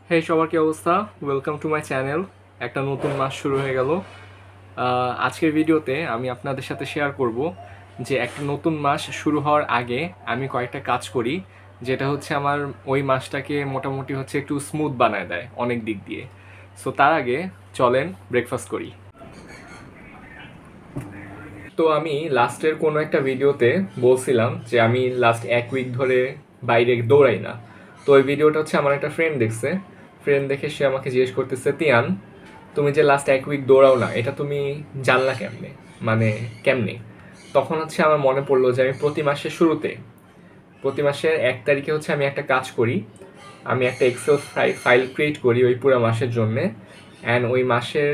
হে সবার কি অবস্থা? Welcome to my channel. একটা নতুন মাস শুরু হয়ে গেল। আজকের ভিডিওতে আমি আপনাদের সাথে শেয়ার করব যে একটা নতুন মাস শুরু হওয়ার আগে আমি কয়েকটা কাজ করি, যেটা হচ্ছে আমার ওই মাসটাকে মোটামুটি হচ্ছে একটু স্মুথ বানায় দেয় অনেক দিক দিয়ে। সো তার আগে চলেন ব্রেকফাস্ট করি। তো আমি লাস্টের কোনো একটা ভিডিওতে বলছিলাম যে আমি লাস্ট এক উইক ধরে বাইরে দৌড়াই না। তো ওই ভিডিওটা হচ্ছে আমার একটা ফ্রেন্ড দেখছে। ফ্রেন্ড দেখে সে আমাকে জিজ্ঞেস করতেছে, তিয়ান তুমি যে লাস্ট এক উইক দৌড়াও না, এটা তুমি জানলা কেমনে, মানে কেমনে? তখন হচ্ছে আমার মনে পড়লো যে আমি প্রতি মাসের 1 তারিখে হচ্ছে আমি একটা কাজ করি। আমি একটা এক্সেল ফাইল ক্রিয়েট করি ওই পুরো মাসের জন্যে। অ্যান্ড ওই মাসের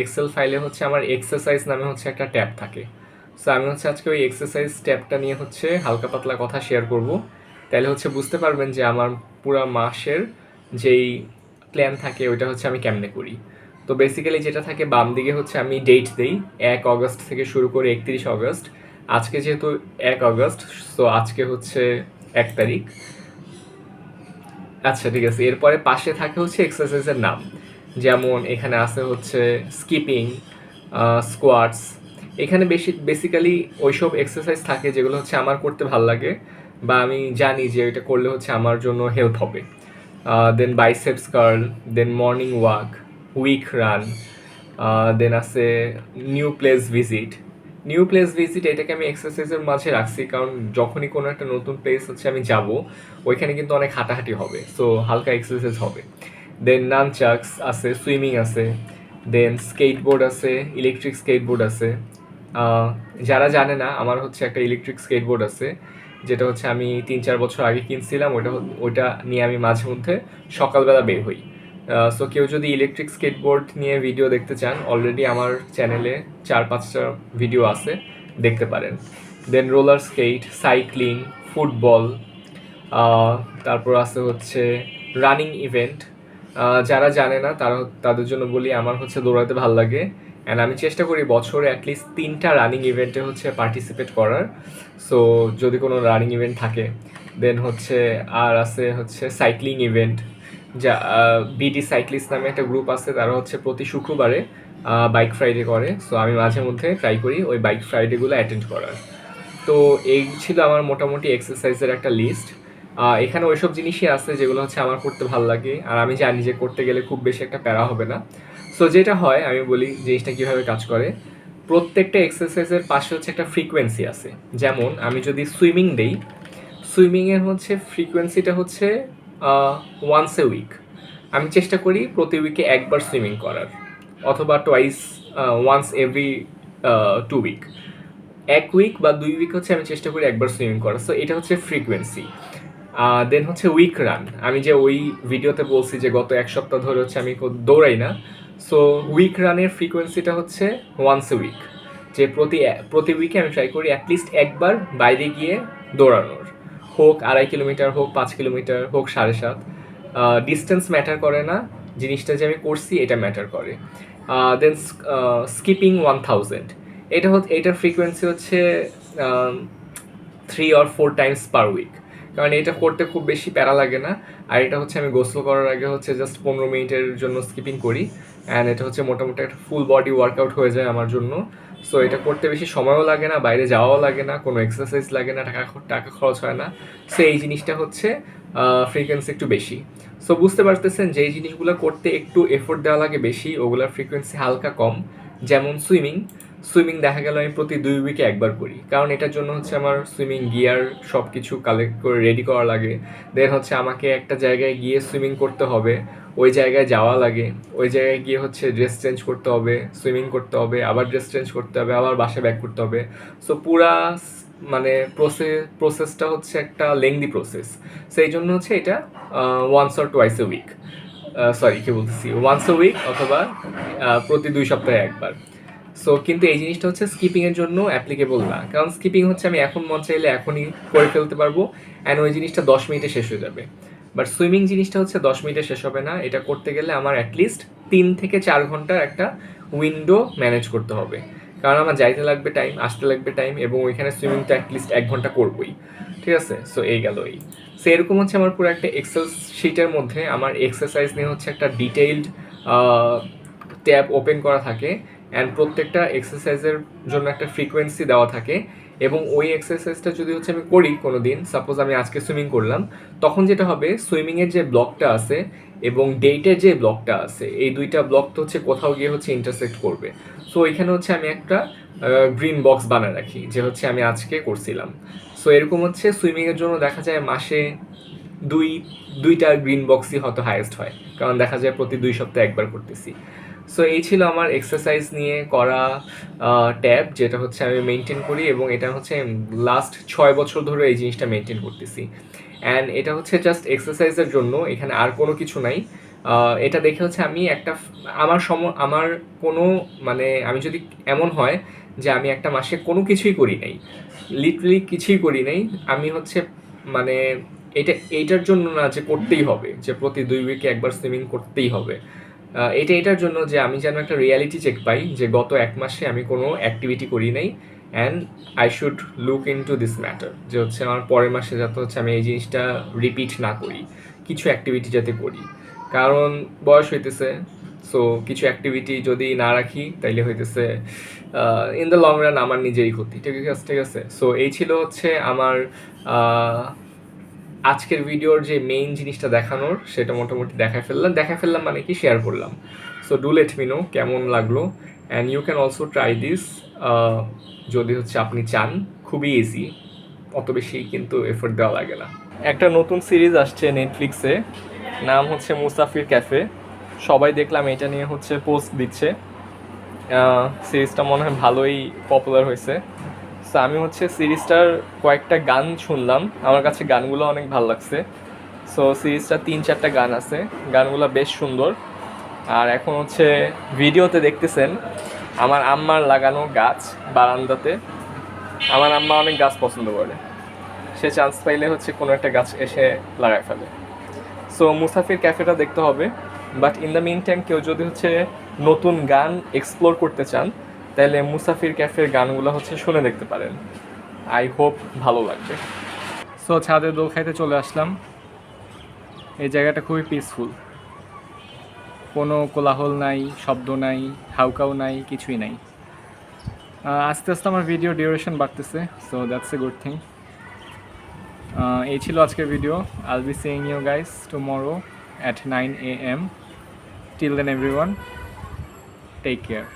এক্সেল ফাইলে হচ্ছে আমার এক্সারসাইজ নামে হচ্ছে একটা ট্যাব থাকে। সো আমি হচ্ছে আজকে ওই এক্সারসাইজ ট্যাবটা নিয়ে হচ্ছে হালকা পাতলা কথা শেয়ার করব। তাহলে হচ্ছে বুঝতে পারবেন যে আমার পুরো মাসের যেই প্ল্যান থাকে ওইটা হচ্ছে আমি কেমনে করি। তো বেসিক্যালি যেটা থাকে বাম দিকে হচ্ছে আমি ডেট দেই, 1 আগস্ট থেকে শুরু করে 31 আগস্ট। আজকে যেহেতু 1 আগস্ট, সো আজকে হচ্ছে 1 তারিখ। আচ্ছা ঠিক আছে, এরপরে পাশে থাকে হচ্ছে এক্সারসাইজের নাম। যেমন এখানে আছে হচ্ছে স্কিপিং, স্কোয়াটস। এখানে বেসিক্যালি ওইসব এক্সারসাইজ থাকে যেগুলো হচ্ছে আমার করতে ভাল লাগে, বা আমি জানি যে এটা করলে হচ্ছে আমার জন্য হেল্প হবে। দেন বাইসেপস কার্ল, দেন মর্নিং ওয়াক, উইক রান, দেন আছে নিউ প্লেস ভিজিট। এটাকে আমি এক্সারসাইজের মাঝে রাখছি, কারণ যখনই কোনো একটা নতুন প্লেস হচ্ছে আমি যাব, ওইখানে কিন্তু অনেক হাঁটাহাঁটি হবে, সো হালকা এক্সারসাইজ হবে। দেন নানচাক্স আছে, সুইমিং আছে, দেন স্কেটবোর্ড আছে, ইলেকট্রিক স্কেটবোর্ড আছে। আহ, যারা জানে না, আমার হচ্ছে একটা ইলেকট্রিক স্কেটবোর্ড আছে, যেটা হচ্ছে আমি 3-4 বছর আগে কিনছিলাম। ওইটা নিয়ে আমি মাঝে মধ্যে সকালবেলা বের হই। সো কেউ যদি ইলেকট্রিক স্কেটবোর্ড নিয়ে ভিডিও দেখতে চান, অলরেডি আমার চ্যানেলে 4-5টা ভিডিও আছে, দেখতে পারেন। দেন রোলার স্কেট, সাইক্লিং, ফুটবল, তারপর আছে হচ্ছে রানিং ইভেন্ট। যারা জানে না তাদের জন্য বলি, আমার হচ্ছে দৌড়াতে ভাল লাগে, অ্যান্ড আমি চেষ্টা করি বছরে অ্যাটলিস্ট 3টা রানিং ইভেন্টে হচ্ছে পার্টিসিপেট করার। সো যদি কোনো রানিং ইভেন্ট থাকে, দেন হচ্ছে আর আছে হচ্ছে সাইক্লিং ইভেন্ট। যা বিডি সাইক্লিস্ট নামে একটা গ্রুপ আছে, তারা হচ্ছে প্রতি শুক্রবারে বাইক ফ্রাইডে করে। সো আমি মাঝে মধ্যে ট্রাই করি ওই বাইক ফ্রাইডেগুলো অ্যাটেন্ড করার। তো এই ছিল আমার মোটামুটি এক্সারসাইজের একটা লিস্ট। এখানে ওইসব জিনিসই আছে যেগুলো হচ্ছে আমার করতে ভালো লাগে, আর আমি জানি যে করতে গেলে খুব বেশি একটা প্যারা হবে না। সো যেটা হয়, আমি বলি জিনিসটা কীভাবে কাজ করে। প্রত্যেকটা এক্সারসাইজের পাশে হচ্ছে একটা ফ্রিকোয়েন্সি আছে। যেমন আমি যদি সুইমিং দেই, সুইমিংয়ের হচ্ছে ফ্রিকোয়েন্সিটা হচ্ছে ওয়ান্স এ উইক। আমি চেষ্টা করি প্রতি উইকে একবার সুইমিং করার, অথবা ওয়ান্স এভরি 2 উইক। 1 উইক বা 2 উইক হচ্ছে আমি চেষ্টা করি একবার সুইমিং করার। সো এটা হচ্ছে ফ্রিকোয়েন্সি। দেন হচ্ছে উইক রান। আমি যে ওই ভিডিওতে বলছি যে গত 1 সপ্তাহ ধরে হচ্ছে আমি দৌড়াই না, সো উইক রানের ফ্রিকোয়েন্সিটা হচ্ছে ওয়ান্স এ উইক। যে প্রতি উইকে আমি ট্রাই করি অ্যাটলিস্ট একবার বাইরে গিয়ে দৌড়ানোর, হোক 2.5 কিলোমিটার, হোক 5 কিলোমিটার, হোক 7.5। ডিস্টেন্স ম্যাটার করে না, জিনিসটা যে আমি করছি এটা ম্যাটার করে। দেন স্কিপিং 1000, এটার ফ্রিকোয়েন্সি হচ্ছে 3 or 4 টাইমস পার উইক। কারণ এটা করতে খুব বেশি প্যারা লাগে না। আর এটা হচ্ছে আমি গোসল করার আগে হচ্ছে জাস্ট 15 মিনিটের জন্য স্কিপিং করি, অ্যান্ড এটা হচ্ছে মোটামুটি একটা ফুল বডি ওয়ার্কআউট হয়ে যায় আমার জন্য। সো এটা করতে বেশি সময়ও লাগে না, বাইরে যাওয়াও লাগে না, কোনো এক্সারসাইজ লাগে না, টাকা টাকা খরচ হয় না। সো এই জিনিসটা হচ্ছে ফ্রিকোয়েন্সি একটু বেশি। সো বুঝতে পারতেছেন যে এই জিনিসগুলো করতে একটু এফোর্ট দেওয়া লাগে বেশি, ওগুলোর ফ্রিকোয়েন্সি হালকা কম। যেমন সুইমিং দেখা গেল আমি প্রতি 2 উইকে একবার করি, কারণ এটার জন্য হচ্ছে আমার সুইমিং গিয়ার সব কিছু কালেক্ট করে রেডি করা লাগে। দেন হচ্ছে আমাকে একটা জায়গায় গিয়ে সুইমিং করতে হবে, ওই জায়গায় যাওয়া লাগে, ওই জায়গায় গিয়ে হচ্ছে ড্রেস চেঞ্জ করতে হবে, সুইমিং করতে হবে, আবার ড্রেস চেঞ্জ করতে হবে, আবার বাসায় ব্যাক করতে হবে। সো পুরা মানে প্রসেসটা হচ্ছে একটা লেংদি প্রসেস। সেই জন্য হচ্ছে এটা once or twice a week, sorry কী বলতেছি, ওয়ান্স এ উইক, অথবা প্রতি 2 সপ্তাহে একবার। সো কিন্তু এই জিনিসটা হচ্ছে স্কিপিংয়ের জন্য অ্যাপ্লিকেবল না, কারণ স্কিপিং হচ্ছে আমি এখন মন চাইলে এখনই করে ফেলতে পারবো, অ্যান্ড ওই জিনিসটা 10 মিনিটে শেষ হয়ে যাবে। বাট সুইমিং জিনিসটা হচ্ছে 10 মিনিটে শেষ হবে না, এটা করতে গেলে আমার অ্যাটলিস্ট 3 থেকে 4 ঘন্টার একটা উইন্ডো ম্যানেজ করতে হবে। কারণ আমার যাইতে লাগবে টাইম, আসতে লাগবে টাইম, এবং ওইখানে সুইমিং তো অ্যাটলিস্ট 1 ঘন্টা করবোই। ঠিক আছে? সো এই গেল এই। সো এরকম হচ্ছে আমার পুরো একটা এক্সেল শিটের মধ্যে আমার এক্সারসাইজ নিয়ে হচ্ছে একটা ডিটেইলড ট্যাব ওপেন করা থাকে, অ্যান্ড প্রত্যেকটা এক্সারসাইজের জন্য একটা ফ্রিকোয়েন্সি দেওয়া থাকে, এবং ওই এক্সারসাইজটা যদি হচ্ছে আমি করি কোনো দিন, সাপোজ আমি আজকে সুইমিং করলাম, তখন যেটা হবে সুইমিংয়ের যে ব্লকটা আছে এবং ডেটের যে ব্লকটা আছে, এই দুইটা ব্লক তো হচ্ছে কোথাও গিয়ে হচ্ছে ইন্টারসেক্ট করবে। সো এখানে হচ্ছে আমি একটা গ্রিন বক্স বানায় রাখি যে হচ্ছে আমি আজকে করছিলাম। সো এরকম হচ্ছে সুইমিংয়ের জন্য দেখা যায় মাসে দুইটা গ্রিন বক্সই হয়তো হাইয়েস্ট হয়, কারণ দেখা যায় প্রতি 2 সপ্তাহে একবার করতেছি। সো এই ছিল আমার এক্সারসাইজ নিয়ে করা ট্যাব, যেটা হচ্ছে আমি মেনটেন করি, এবং এটা হচ্ছে লাস্ট 6 বছর ধরে এই জিনিসটা মেনটেন করতেছি। অ্যান্ড এটা হচ্ছে জাস্ট এক্সারসাইজের জন্য, এখানে আর কোনো কিছু নাই। এটা দেখে হচ্ছে আমি একটা আমার কোনো মানে আমি যদি এমন হয় যে আমি একটা মাসে কোনো কিছুই করি নাই, লিটারালি কিছুই করি নাই, আমি হচ্ছে মানে এইটার জন্য না যে করতেই হবে, যে প্রতি 2 উইকে একবার সুইমিং করতেই হবে। এটার জন্য যে আমি যেন একটা রিয়ালিটি চেক পাই যে গত 1 মাসে আমি কোনো অ্যাক্টিভিটি করি নাই, and I should look into this matter, যে হচ্ছে আমার পরের মাসে যাতে হচ্ছে আমি এই জিনিসটা রিপিট না করি, কিছু অ্যাক্টিভিটি যাতে করি, কারণ বয়স হইতেছে। সো কিছু অ্যাক্টিভিটি যদি না রাখি তাইলে হইতেছে ইন দ্য লং রান আমার নিজেরই ক্ষতি। ঠিক আছে। সো এই ছিল হচ্ছে আমার আজকের ভিডিওর যে মেইন জিনিসটা দেখানোর, সেটা মোটামুটি দেখায় ফেললাম মানে কি শেয়ার করলাম। So do let me know কেমন লাগলো, and you can also try this যদি হচ্ছে আপনি চান। খুবই ইজি, অত বেশি কিন্তু এফোর্ট দেওয়া লাগে না। একটা নতুন সিরিজ আসছে নেটফ্লিক্সে, নাম হচ্ছে মুসাফির ক্যাফে। সবাই দেখলাম এটা নিয়ে হচ্ছে পোস্ট দিচ্ছে, সিরিজটা মনে হয় ভালোই পপুলার হয়েছে। সো আমি হচ্ছে সিরিজটার কয়েকটা গান শুনলাম, আমার কাছে গানগুলো অনেক ভালো লাগছে। সো সিরিজটা 3-4টা গান আছে, গানগুলো বেশ সুন্দর। আর এখন হচ্ছে ভিডিওতে দেখতেছেন আমার আম্মার লাগানো গাছ বারান্দাতে। আমার আম্মা অনেক গাছ পছন্দ করে, সে চান্স পাইলে হচ্ছে কোনো একটা গাছ এসে লাগায় ফেলে। সো মুসাফির ক্যাফেটা দেখতে হবে, but in the mean time কেউ যদি হচ্ছে নতুন গান এক্সপ্লোর করতে চান, তাহলে মুসাফির ক্যাফের গানগুলো হচ্ছে শুনে দেখতে পারেন। আই হোপ ভালো লাগবে। সো ছাদে দোল খাইতে চলে আসলাম। এই জায়গাটা খুবই পিসফুল, কোনো কোলাহল নাই, শব্দ নাই, হাউকাউ নাই, কিছুই নাই। আস্তে আস্তে আমার ভিডিও ডিউরেশন বাড়তেছে, so that's a good thing. এই ছিল আজকের video. I'll be seeing you guys tomorrow at 9 AM. Till then everyone, take care.